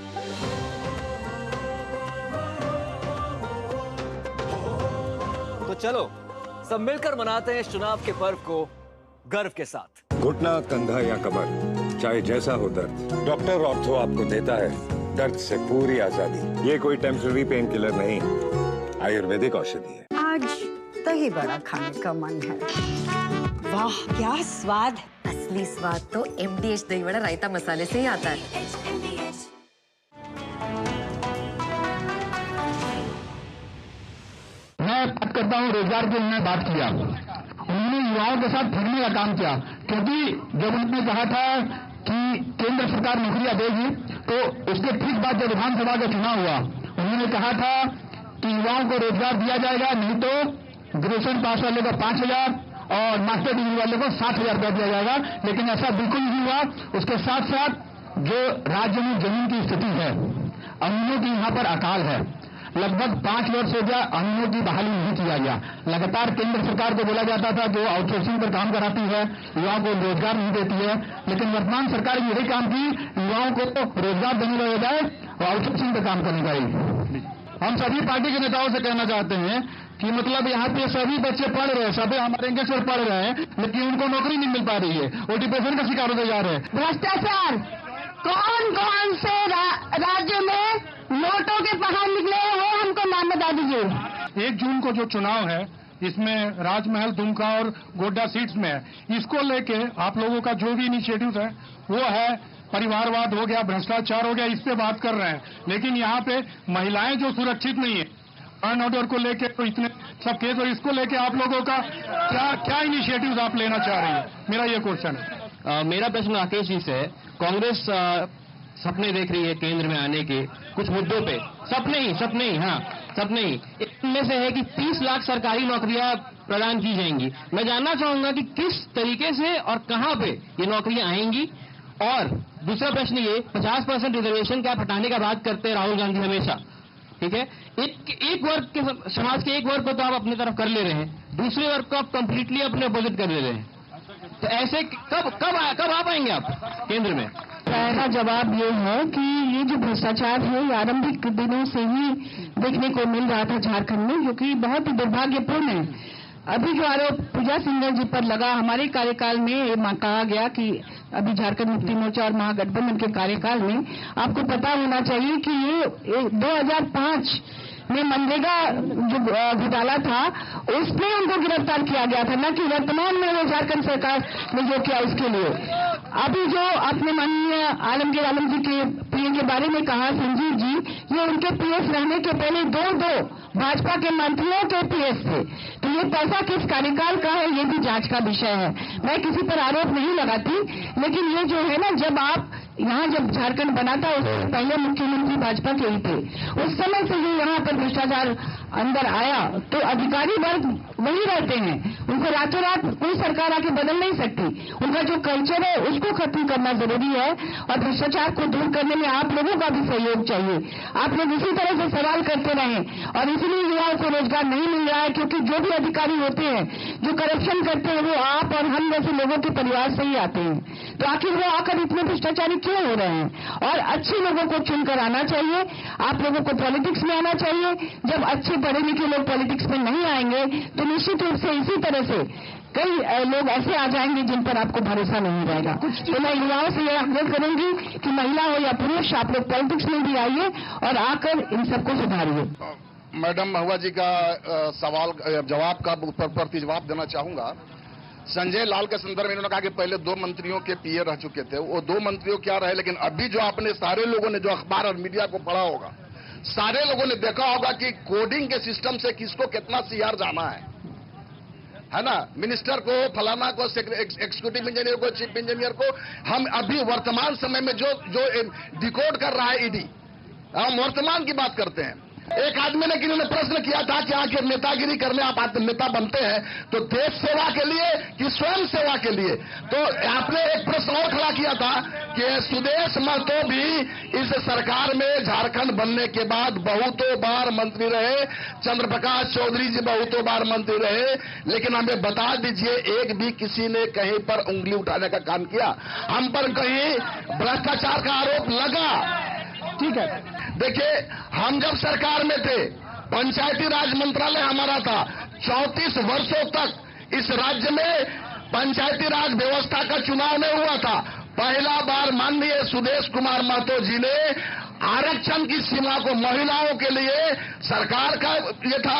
तो चलो सब मिलकर मनाते हैं इस चुनाव के पर्व को गर्व के साथ। घुटना, कंधा या कमर, चाहे जैसा हो दर्द, डॉक्टर ऑर्थो आपको देता है दर्द से पूरी आजादी। ये कोई टेम्पररी पेन किलर नहीं, आयुर्वेदिक औषधि है। आज दही बड़ा खाने का मन है। वाह क्या स्वाद! असली स्वाद तो MDH दही बड़ा रायता मसाले से ही आता है। मैं बात करता हूँ रोजगार की। उन्होंने बात किया, उन्होंने युवाओं के साथ ठगने का काम किया, क्योंकि जब उन्होंने कहा था कि केंद्र सरकार नौकरियां देगी, तो उसके ठीक बाद जब विधानसभा का चुनाव हुआ, उन्होंने कहा था कि युवाओं को रोजगार दिया जाएगा, नहीं तो ग्रेजुएशन पास वाले को 5,000 और मास्टर डिग्री वाले को 60,000 रुपया दिया जाएगा। लेकिन ऐसा बिल्कुल नहीं हुआ। उसके साथ साथ जो राज्य में जमीन की स्थिति है, अमीनों की यहाँ पर अकाल है। लगभग 5 वर्ष हो गया अमीनों की बहाली नहीं किया गया। लगातार केंद्र सरकार को बोला जाता था जो आउटसोर्सिंग पर काम कराती है, युवाओं को रोजगार नहीं देती है, लेकिन वर्तमान सरकार यही काम की, युवाओं को रोजगार देने के बजाय आउटसोर्सिंग पर काम करने का। हम सभी पार्टी के नेताओं से कहना चाहते हैं कि मतलब यहाँ पे सभी बच्चे पढ़ रहे हैं, सभी हमारे इंग्लिश में पढ़ रहे हैं, लेकिन उनको नौकरी नहीं मिल पा रही है, वो डिप्रेशन का शिकार होते जा रहे हैं। भ्रष्टाचार कौन कौन से राज्य में नोटों के पहाड़ निकले हैं, वो हमको नाम बता दीजिए। 1 जून को जो चुनाव है, इसमें राजमहल, दुमका और गोड्डा सीट्स में है। इसको लेके आप लोगों का जो भी इनिशिएटिव है वो है परिवारवाद हो गया, भ्रष्टाचार हो गया, इस पे बात कर रहे हैं। लेकिन यहाँ पे महिलाएं जो सुरक्षित नहीं है, अर्न ऑर्डर को लेके तो इतने सब केस, और इसको लेके आप लोगों का क्या इनिशिएटिव आप लेना चाह रही है, मेरा ये क्वेश्चन है। मेरा प्रश्न राकेश जी से है। कांग्रेस सपने देख रही है केंद्र में आने के कुछ मुद्दों पे, सपने ही इनमें से है कि 30 लाख सरकारी नौकरियां प्रदान की जाएंगी। मैं जानना चाहूंगा कि किस तरीके से और कहां पे ये नौकरियां आएंगी। और दूसरा प्रश्न ये, 50% रिजर्वेशन कैप हटाने का बात करते हैं राहुल गांधी हमेशा, ठीक है। एक वर्ग के, समाज के एक वर्ग को तो आप अपनी तरफ कर ले रहे हैं, दूसरे वर्ग को आप कंप्लीटली अपने अपोजिट कर ले रहे हैं। तो ऐसे कब आ पाएंगे आप केंद्र में? मेरा जवाब ये है कि ये जो भ्रष्टाचार है, ये आरंभिक दिनों से ही देखने को मिल रहा था झारखंड में, जो कि बहुत ही दुर्भाग्यपूर्ण है। अभी जो आरोप पूजा सिंघल जी पर लगा, हमारे कार्यकाल में ये कहा गया कि अभी झारखंड मुक्ति मोर्चा और महागठबंधन के कार्यकाल में, आपको पता होना चाहिए कि ये 2005 में मनरेगा जो घोटाला था उसमें उनको गिरफ्तार किया गया था, न कि वर्तमान में वो झारखंड सरकार ने जो किया उसके लिए। अभी जो आपने माननीय आलमगीर आलम जी के पीए के बारे में कहा, संजीव जी, ये उनके पीएस रहने के पहले दो भाजपा के मंत्रियों के पीएस थे। तो ये पैसा किस कार्यकाल का है, ये भी जांच का विषय है। मैं किसी पर आरोप नहीं लगाती, लेकिन ये जो है ना, जब आप यहाँ जब झारखंड बना था उससे पहले मुख्यमंत्री भाजपा के ही थे, उस समय से ही यहाँ पर भ्रष्टाचार अंदर आया, तो अधिकारी वर्ग वही रहते हैं, उनको रातों रात कोई सरकार आके बदल नहीं सकती। उनका जो कल्चर है उसको खत्म करना जरूरी है, और भ्रष्टाचार को दूर करने में आप लोगों का भी सहयोग चाहिए। आप लोग इसी तरह से सवाल करते रहें, और इसलिए युवाओं को रोजगार नहीं मिल रहा है, क्योंकि जो भी अधिकारी होते हैं जो करप्शन करते हैं वो आप और हम जैसे लोगों के परिवार से ही आते हैं। तो आखिर वो आकर इतने भ्रष्टाचारी क्यों हो रहे हैं? और अच्छे लोगों को चुनकर आना चाहिए, आप लोगों को पॉलिटिक्स में आना चाहिए। जब अच्छे पढ़े लिखे लोग पॉलिटिक्स में नहीं आएंगे तो निश्चित रूप से इसी तरह से कई लोग ऐसे आ जाएंगे जिन पर आपको भरोसा नहीं रहेगा। तो मैं युवाओं से यह अनुरोध करूंगी कि महिला हो या पुरुष, आप लोग पॉलिटिक्स में भी आइए और आकर इन सबको सुधारिए। मैडम महुआ जी का सवाल जवाब का प्रतिजवाब देना चाहूंगा। संजय लाल के संदर्भ में इन्होंने कहा कि पहले 2 मंत्रियों के पीए रह चुके थे, वो 2 मंत्रियों क्या रहे, लेकिन अभी जो आपने सारे लोगों ने जो अखबार और मीडिया को पढ़ा होगा, सारे लोगों ने देखा होगा कि कोडिंग के सिस्टम से किसको कितना सीआर जाना है ना, मिनिस्टर को, फलाना को, एक्जीक्यूटिव इंजीनियर को, चीफ इंजीनियर को। हम अभी वर्तमान समय में जो डिकोड कर रहा है ईडी, हम वर्तमान की बात करते हैं। एक आदमी ने किन्होंने प्रश्न किया था कि आखिर नेतागिरी करने आप नेता बनते हैं तो देश सेवा के लिए कि स्वयं सेवा के लिए? तो आपने एक प्रश्न और खड़ा किया था कि सुदेश महतो भी इस सरकार में झारखंड बनने के बाद बहुतों बार मंत्री रहे, चंद्र प्रकाश चौधरी जी बहुतों बार मंत्री रहे, लेकिन हमें बता दीजिए एक भी किसी ने कहीं पर उंगली उठाने का काम किया? हम पर कहीं भ्रष्टाचार का आरोप लगा? ठीक है, देखिए, हम जब सरकार में थे, पंचायती राज मंत्रालय हमारा था। 34 वर्षों तक इस राज्य में पंचायती राज व्यवस्था का चुनाव नहीं हुआ था। पहला बार माननीय सुदेश कुमार महतो जी ने आरक्षण की सीमा को महिलाओं के लिए सरकार का ये था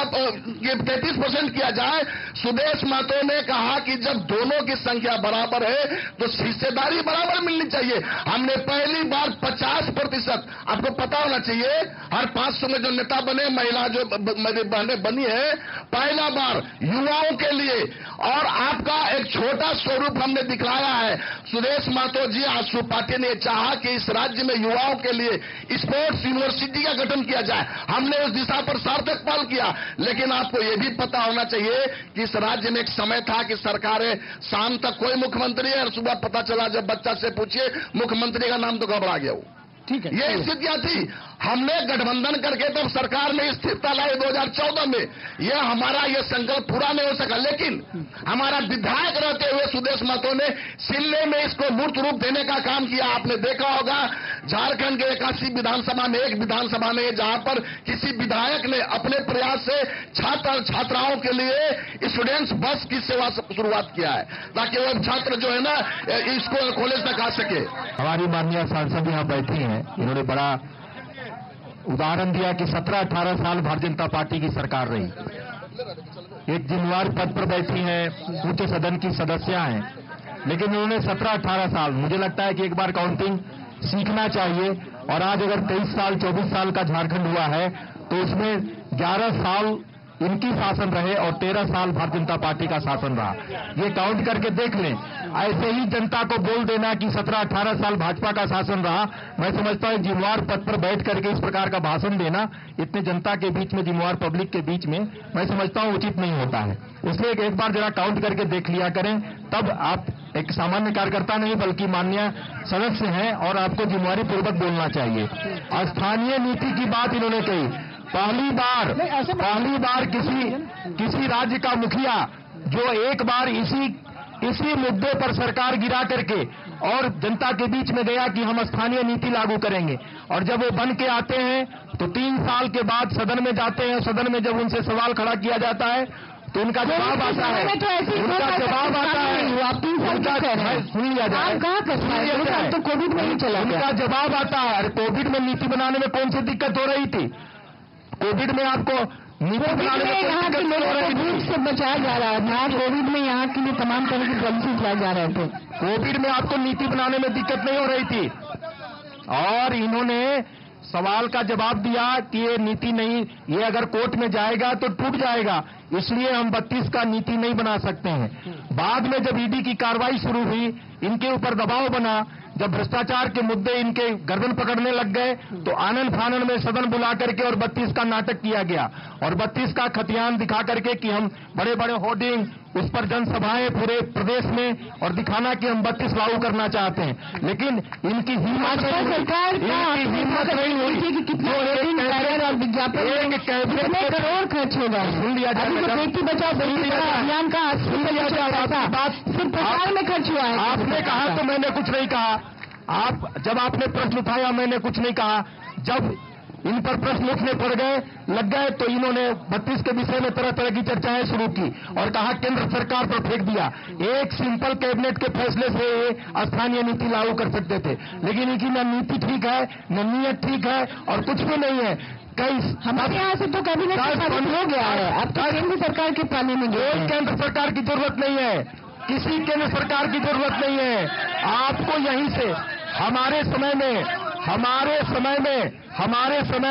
ये 33% किया जाए। सुदेश महतो ने कहा कि जब दोनों की संख्या बराबर है तो हिस्सेदारी बराबर मिलनी चाहिए। हमने पहली बार 50%, आपको पता होना चाहिए, हर 500 में जो नेता बने, महिला जो बहनें बनी है, पहला बार युवाओं के लिए। और आपका एक छोटा स्वरूप हमने दिखलाया है। सुदेश महतो जी, आशु पार्टी ने चाहा कि इस राज्य में युवाओं के लिए स्पोर्ट्स यूनिवर्सिटी का गठन किया जाए, हमने उस दिशा पर सार्थक पहल किया। लेकिन आपको यह भी पता होना चाहिए कि इस राज्य में एक समय था कि सरकारें शाम तक कोई मुख्यमंत्री है और सुबह पता चला जब बच्चा से पूछिए मुख्यमंत्री का नाम तो गड़बड़ा गया वो। ठीक है, ये स्थितियां थी। हमने गठबंधन करके तब सरकार में स्थिरता लाई 2014 में। यह हमारा ये संकल्प पूरा नहीं हो सका, लेकिन हमारा विधायक रहते हुए सुदेश महतो ने सिल्ले में इसको मूर्त रूप देने का काम किया। आपने देखा होगा झारखंड के 81 विधानसभा में एक विधानसभा में जहां पर किसी विधायक ने अपने प्रयास से छात्र छात्राओं के लिए स्टूडेंट्स बस की सेवा शुरुआत किया है, ताकि वह छात्र जो है ना इसको कॉलेज तक आ सके। हमारी माननीय सांसद यहाँ बैठी हैं, इन्होंने बड़ा उदाहरण दिया कि 17-18 साल भारतीय जनता पार्टी की सरकार रही, एक जिम्मेवार पद पर बैठी हैं, उच्च सदन की सदस्य हैं, लेकिन उन्होंने 17-18 साल, मुझे लगता है कि एक बार काउंटिंग सीखना चाहिए। और आज अगर 23 साल 24 साल का झारखंड हुआ है तो उसमें 11 साल इनकी शासन रहे और 13 साल भारतीय जनता पार्टी का शासन रहा। ये काउंट करके देख लें। ऐसे ही जनता को बोल देना कि 17-18 साल भाजपा का शासन रहा, मैं समझता हूं जिम्मेवार पद पर बैठ करके इस प्रकार का भाषण देना इतने जनता के बीच में, जिम्मेवार पब्लिक के बीच में, मैं समझता हूं उचित नहीं होता है। इसलिए एक बार जरा काउंट करके देख लिया करें, तब आप एक सामान्य कार्यकर्ता नहीं बल्कि माननीय सदस्य हैं और आपको जिम्मेवारी पूर्वक बोलना चाहिए। स्थानीय नीति की बात इन्होंने कही। पहली बार किसी राज्य का मुखिया जो एक बार इसी मुद्दे पर सरकार गिरा करके और जनता के बीच में गया कि हम स्थानीय नीति लागू करेंगे, और जब वो बन के आते हैं तो 3 साल के बाद सदन में जाते हैं, सदन में जब उनसे सवाल खड़ा किया जाता है तो उनका जवाब आता है, सुन लिया जाए, तो कोविड में ही चला गया। उनका जवाब आता है, अरे कोविड में नीति बनाने में कौन सी दिक्कत हो रही थी? कोविड में आपको नीति बनाने में यहाँ के लोगों को भूख से बचाया जा रहा था। कोविड में यहाँ के लिए तमाम तरह की पॉलिसी लाए जा रहे थे। कोविड में आपको नीति बनाने में दिक्कत नहीं हो रही थी, और इन्होंने सवाल का जवाब दिया कि ये नीति नहीं, ये अगर कोर्ट में जाएगा तो टूट जाएगा, इसलिए हम 32 का नीति नहीं बना सकते हैं। बाद में जब ईडी की कार्रवाई शुरू हुई, इनके ऊपर दबाव बना, जब भ्रष्टाचार के मुद्दे इनके गर्दन पकड़ने लग गए तो आनन फानन में सदन बुला करके और 32 का नाटक किया गया, और 32 का खतियान दिखा करके कि हम बड़े बड़े होर्डिंग, उस पर जनसभाएं पूरे प्रदेश में, और दिखाना कि हम 32 लागू करना चाहते हैं। लेकिन इनकी हिम्मत नहीं हुई कि कितना और विज्ञापन करोड़ खर्च होगा। सुन लिया जाए, बेटी बचाओ बेटी पढ़ाओ अभियान का सुन लिया जाए, बात सिर्फ प्रचार में खर्च हुआ है। आपने कहा तो मैंने कुछ नहीं कहा। जब आपने प्रश्न उठाया मैंने कुछ नहीं कहा। जब इन पर प्रश्न उठने पड़ गए लग गए तो इन्होंने 32 के विषय में तरह तरह की चर्चाएं शुरू की और कहा केंद्र सरकार पर फेंक दिया। एक सिंपल कैबिनेट के फैसले से स्थानीय नीति लागू कर सकते थे, लेकिन इनकी न नीति ठीक है, न नीयत ठीक है, और कुछ भी नहीं है। हमारे यहाँ से तो कैबिनेट हो गया है, अब तो केंद्र सरकार के पानी में कोई केंद्र सरकार की जरूरत नहीं है, किसी केंद्र सरकार की जरूरत नहीं है। आपको यहीं से हमारे समय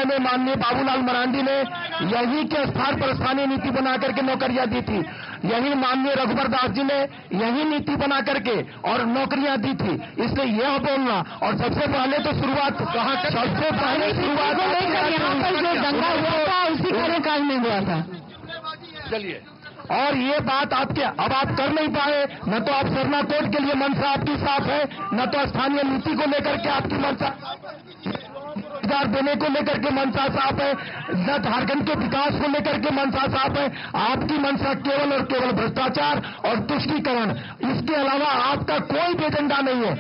में माननीय बाबूलाल मरांडी ने यहीं के स्थान पर स्थानीय नीति बना करके नौकरियां दी थी। यही माननीय रघुबर दास जी ने यही नीति बना करके और नौकरियां दी थी। इसलिए यह बोलना, और सबसे पहले तो शुरुआत कहाँ, सबसे पहले शुरुआत यहाँ पर जो दंगा हुआ था उसी कार्यकाल में हुआ था। चलिए, और ये बात आपके अब आप कर नहीं पाए, न तो आप सरना कोर्ट के लिए मंशा आपकी साफ है, न तो स्थानीय नीति को लेकर के आपकी मंशा देने को लेकर के मंशा साफ है, न झारखंड के विकास को लेकर के मंशा साफ है। आपकी मंशा केवल और केवल भ्रष्टाचार और तुष्टीकरण, इसके अलावा आपका कोई भी एजेंडा नहीं है।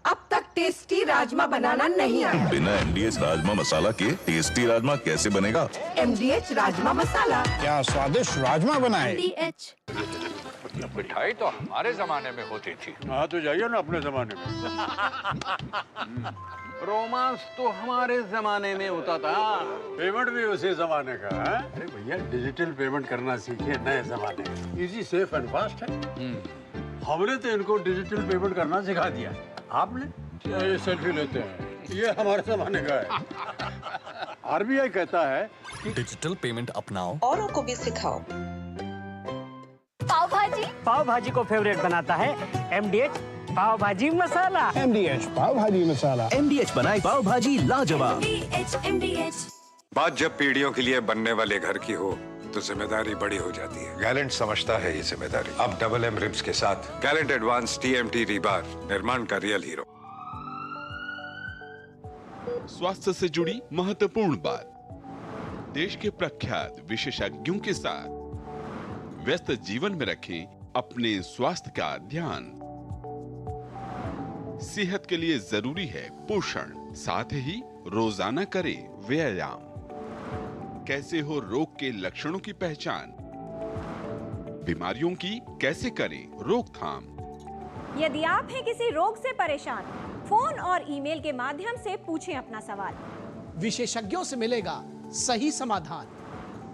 अब तक टेस्टी राजमा बनाना नहीं आया। बिना MDH राजमा मसाला के टेस्टी राजमा कैसे बनेगा? MDH राजमा मसाला। क्या स्वादिष्ट राजमा बनाए। MDH। मिठाई तो हमारे जमाने में होती थी। हाँ तो जाइए ना अपने जमाने में। रोमांस तो हमारे जमाने में होता था। पेमेंट भी उसी जमाने का है। अरे भैया डिजिटल पेमेंट करना सीखे नए जमाने में। इजी, सेफ एंड फास्ट है। हमने तो इनको डिजिटल पेमेंट करना सिखा दिया। आपने ये सेल्फी लेते हैं, ये हमारे जमाने का है। RBI कहता है कि डिजिटल पेमेंट अपनाओ, औरों को भी सिखाओ। पाव भाजी को फेवरेट बनाता है MDH पाव भाजी मसाला। MDH पाव भाजी मसाला। MDH बनाए पाव भाजी लाजवाब। MDH बात जब पीढ़ियों के लिए बनने वाले घर की हो तो जिम्मेदारी बड़ी हो जाती है। गैलेंट समझता है ये जिम्मेदारी। अब डबल एम रिब्स के साथ गैलेंट एडवांस TMT रीबार, निर्माण का रियल हीरो। स्वास्थ्य से जुड़ी महत्वपूर्ण बात, देश के प्रख्यात विशेषज्ञों के साथ व्यस्त जीवन में रखें अपने स्वास्थ्य का ध्यान। सेहत के लिए जरूरी है पोषण, साथ ही रोजाना करें व्यायाम। कैसे हो रोग के लक्षणों की पहचान, बीमारियों की कैसे करें रोकथाम। यदि आप हैं किसी रोग से परेशान, फोन और ईमेल के माध्यम से पूछें अपना सवाल। विशेषज्ञों से मिलेगा सही समाधान।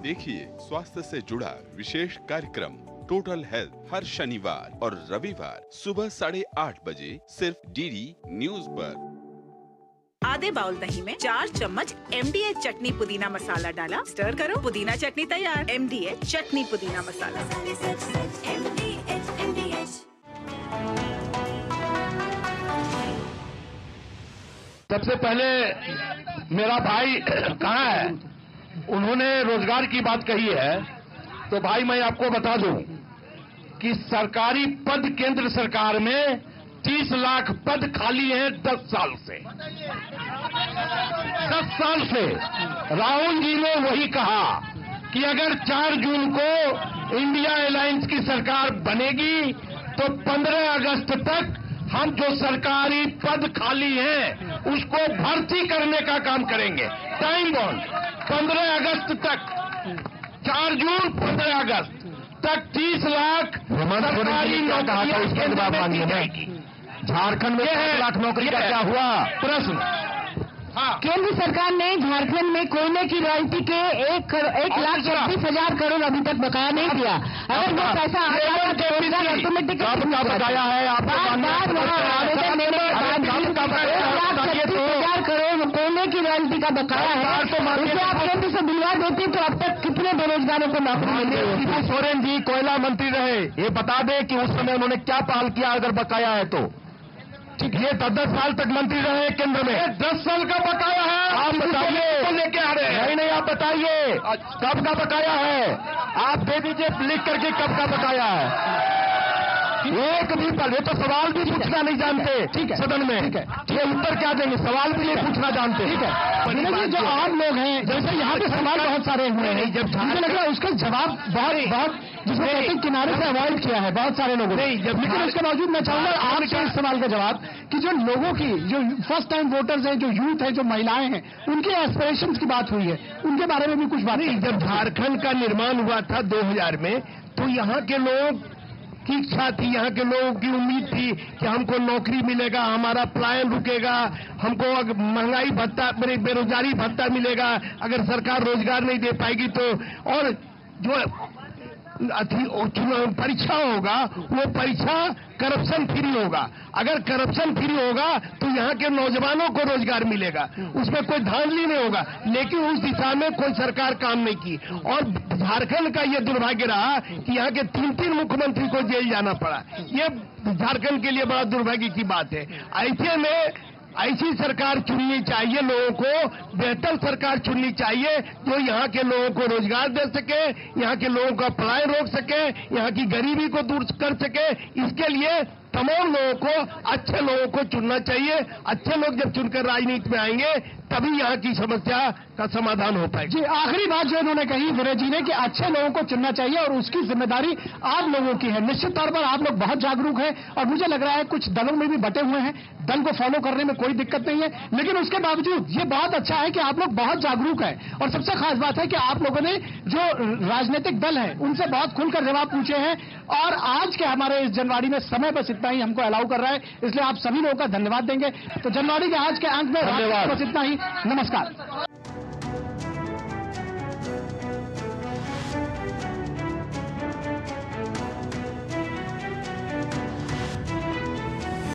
देखिए स्वास्थ्य से जुड़ा विशेष कार्यक्रम टोटल हेल्थ हर शनिवार और रविवार सुबह 8:30 बजे सिर्फ DD न्यूज पर। आधे बाउल दही में 4 चम्मच MDH चटनी पुदीना मसाला डाला, स्टर करो, पुदीना चटनी तैयार। MDH चटनी पुदीना मसाला। सबसे पहले मेरा भाई कहाँ है? उन्होंने रोजगार की बात कही है, तो भाई मैं आपको बता दूं कि सरकारी पद केंद्र सरकार में 30 लाख पद खाली हैं 10 साल से। 10 साल से राहुल जी ने वही कहा कि अगर 4 जून को इंडिया अलायंस की सरकार बनेगी तो 15 अगस्त तक हम जो सरकारी पद खाली हैं उसको भर्ती करने का काम करेंगे। टाइम बॉन्ड 15 अगस्त तक, 4 जून 15 अगस्त तक 30 लाख सरकारी नौकरियां जाएगी। झारखंड में 1 लाख नौकरी का क्या हुआ? प्रश्न। केंद्र सरकार ने झारखंड में कोयले की रॉयल्टी के 1,36,000 करोड़ अभी तक बकाया नहीं दिया। अगर वो पैसा ऑटोमेटिक बकाया है आपको करोड़ कोयले की रॉयल्टी का बकाया है, उसे आप केंद्र से दिलवा देती तो अब तक कितने बेरोजगारों को नौकरी मिलेगी? शिबू सोरेन जी कोयला मंत्री रहे, ये बता दें कि उस समय उन्होंने क्या पहल किया अगर बकाया है तो। ठीक, ये 10 साल तक मंत्री रहे केंद्र में। 10 साल का बकाया है, आप बताइए। लेके आ रहे हैं? नहीं, आप बताइए कब का बकाया है? आप दे दीजिए लिख करके कब का बकाया है। एक भी पल, ये तो सवाल भी पूछना नहीं जानते। ठीक है, सदन में ठीक है, ये उत्तर क्या देंगे? सवाल भी नहीं पूछना जानते। ठीक है, जो आम लोग हैं, जैसे यहाँ पे सवाल बहुत सारे हुए हैं, जब मुझे लग रहा है उसका जवाब बहुत जिसमें किनारे से अवॉइड किया है बहुत सारे लोगों ने। लेकिन उसके बावजूद मैं चाहूंगा आपसे इस सवाल का जवाब कि जो लोगों की, जो फर्स्ट टाइम वोटर्स हैं, जो यूथ है, जो महिलाएं हैं, उनके एस्पिरेशंस की बात हुई है, उनके बारे में भी कुछ बात नहीं। जब झारखंड का निर्माण हुआ था 2000 में, तो यहाँ के लोग की इच्छा थी, यहाँ के लोगों की उम्मीद थी कि हमको नौकरी मिलेगा, हमारा पलायन रुकेगा, हमको महंगाई भत्ता, बेरोजगारी भत्ता मिलेगा अगर सरकार रोजगार नहीं दे पाएगी तो। और जो परीक्षा होगा वो परीक्षा करप्शन फ्री होगा। अगर करप्शन फ्री होगा तो यहाँ के नौजवानों को रोजगार मिलेगा, उसमें कोई धांधली नहीं होगा। लेकिन उस दिशा में कोई सरकार काम नहीं की और झारखंड का ये दुर्भाग्य रहा कि यहाँ के 3 मुख्यमंत्री को जेल जाना पड़ा। ये झारखंड के लिए बड़ा दुर्भाग्य की बात है। ऐसे में ऐसी सरकार चुननी चाहिए, लोगों को बेहतर सरकार चुननी चाहिए जो यहाँ के लोगों को रोजगार दे सके, यहाँ के लोगों का पलायन रोक सके, यहाँ की गरीबी को दूर कर सके। इसके लिए तमाम लोगों को, अच्छे लोगों को चुनना चाहिए। अच्छे लोग जब चुनकर राजनीति में आएंगे तभी यहाँ की समस्या का समाधान हो पाएगा। जी, आखिरी बात जो इन्होंने कही विनय जी ने कि अच्छे लोगों को चुनना चाहिए और उसकी जिम्मेदारी आप लोगों की है। निश्चित तौर पर आप लोग बहुत जागरूक हैं और मुझे लग रहा है कुछ दलों में भी बटे हुए हैं, दल को फॉलो करने में कोई दिक्कत नहीं है। लेकिन उसके बावजूद ये बहुत अच्छा है कि आप लोग बहुत जागरूक हैं और सबसे खास बात है कि आप लोगों ने जो राजनीतिक दल है उनसे बहुत खुलकर जवाब पूछे हैं। और आज के हमारे इस जनवाड़ी में समय बस इतना ही हमको अलाउ कर रहा है, इसलिए आप सभी लोगों का धन्यवाद देंगे। तो जनवाड़ी के आज के अंक में बस इतना ही। नमस्कार।